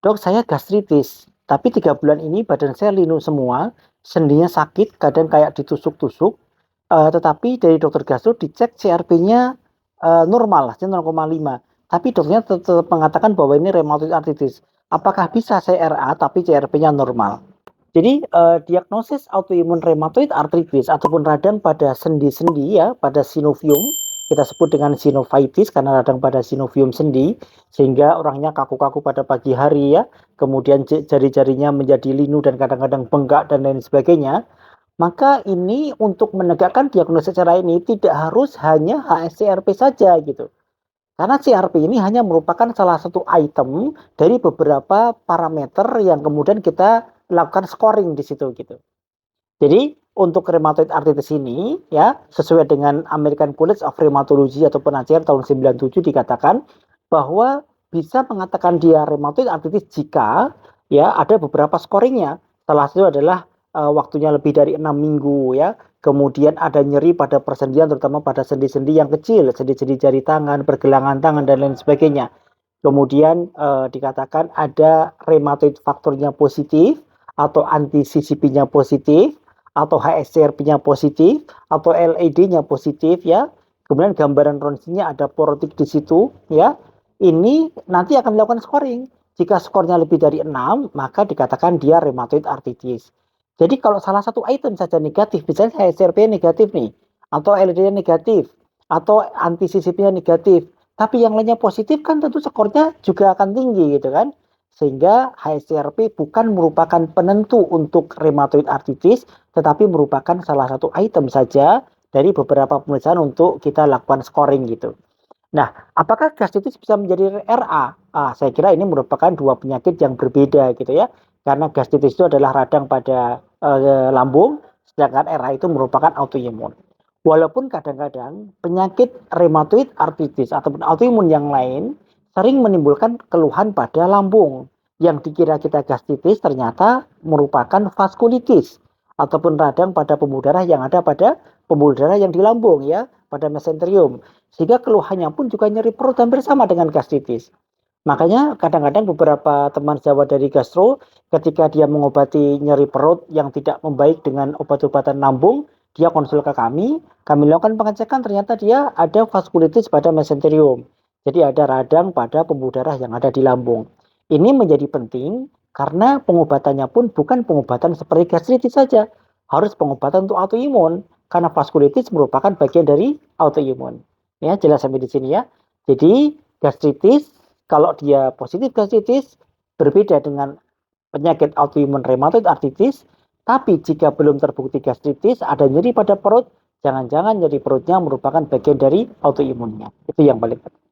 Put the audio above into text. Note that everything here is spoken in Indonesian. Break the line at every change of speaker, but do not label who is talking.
Dok, saya gastritis, tapi 3 bulan ini badan saya linu semua, sendinya sakit, kadang kayak ditusuk-tusuk, tetapi dari dokter gastro dicek CRP-nya normal, 0,5. Tapi dokternya tetap mengatakan bahwa ini rheumatoid arthritis. Apakah bisa saya RA tapi CRP-nya normal? Jadi diagnosis autoimun rheumatoid arthritis ataupun radang pada sendi-sendi ya, pada synovium, kita sebut dengan sinovitis karena radang pada sinovium sendi, sehingga orangnya kaku-kaku pada pagi hari ya, kemudian jari-jarinya menjadi linu dan kadang-kadang bengkak dan lain sebagainya. Maka ini untuk menegakkan diagnosis secara ini tidak harus hanya HSCRP saja gitu. Karena CRP ini hanya merupakan salah satu item dari beberapa parameter yang kemudian kita lakukan scoring di situ gitu. Jadi untuk rheumatoid arthritis ini ya sesuai dengan American College of Rheumatology ataupun ACR tahun 97 dikatakan bahwa bisa mengatakan dia rheumatoid arthritis jika ya ada beberapa scoringnya. Salah satu adalah waktunya lebih dari 6 minggu ya. Kemudian ada nyeri pada persendian terutama pada sendi-sendi yang kecil, sendi-sendi jari tangan, pergelangan tangan dan lain sebagainya. Kemudian dikatakan ada rheumatoid faktornya positif atau anti CCP-nya positif atau HSCRP-nya positif atau LAD-nya positif ya. Kemudian gambaran ronsennya ada porotik di situ ya. Ini nanti akan dilakukan scoring. Jika skornya lebih dari 6, maka dikatakan dia rheumatoid arthritis. Jadi kalau salah satu item saja negatif, misalnya HSCRP negatif nih, atau LAD-nya negatif, atau anti CCP-nya negatif, tapi yang lainnya positif kan tentu skornya juga akan tinggi gitu kan. Sehingga HSCRP bukan merupakan penentu untuk rheumatoid arthritis, tetapi merupakan salah satu item saja dari beberapa pemeriksaan untuk kita lakukan scoring gitu. Nah, apakah gastritis bisa menjadi RA? Saya kira ini merupakan dua penyakit yang berbeda gitu ya. Karena gastritis itu adalah radang pada lambung, sedangkan RA itu merupakan autoimun. Walaupun kadang-kadang penyakit rheumatoid arthritis ataupun autoimun yang lain sering menimbulkan keluhan pada lambung. Yang dikira kita gastritis ternyata merupakan vaskulitis ataupun radang pada pembuluh darah yang ada pada pembuluh darah yang di lambung ya, pada mesenterium. Sehingga keluhannya pun juga nyeri perut hampir sama dengan gastritis. Makanya kadang-kadang beberapa teman sejawat dari gastro ketika dia mengobati nyeri perut yang tidak membaik dengan obat-obatan lambung, dia konsul ke kami lakukan pengecekan ternyata dia ada vaskulitis pada mesenterium. Jadi ada radang pada pembuluh darah yang ada di lambung. Ini menjadi penting karena pengobatannya pun bukan pengobatan seperti gastritis saja, harus pengobatan untuk autoimun karena vaskulitis merupakan bagian dari autoimun. Ya, jelas sampai di sini ya. Jadi gastritis kalau dia positif gastritis berbeda dengan penyakit autoimun rheumatoid arthritis, tapi jika belum terbukti gastritis, ada nyeri pada perut, jangan-jangan nyeri perutnya merupakan bagian dari autoimunnya. Itu yang paling penting.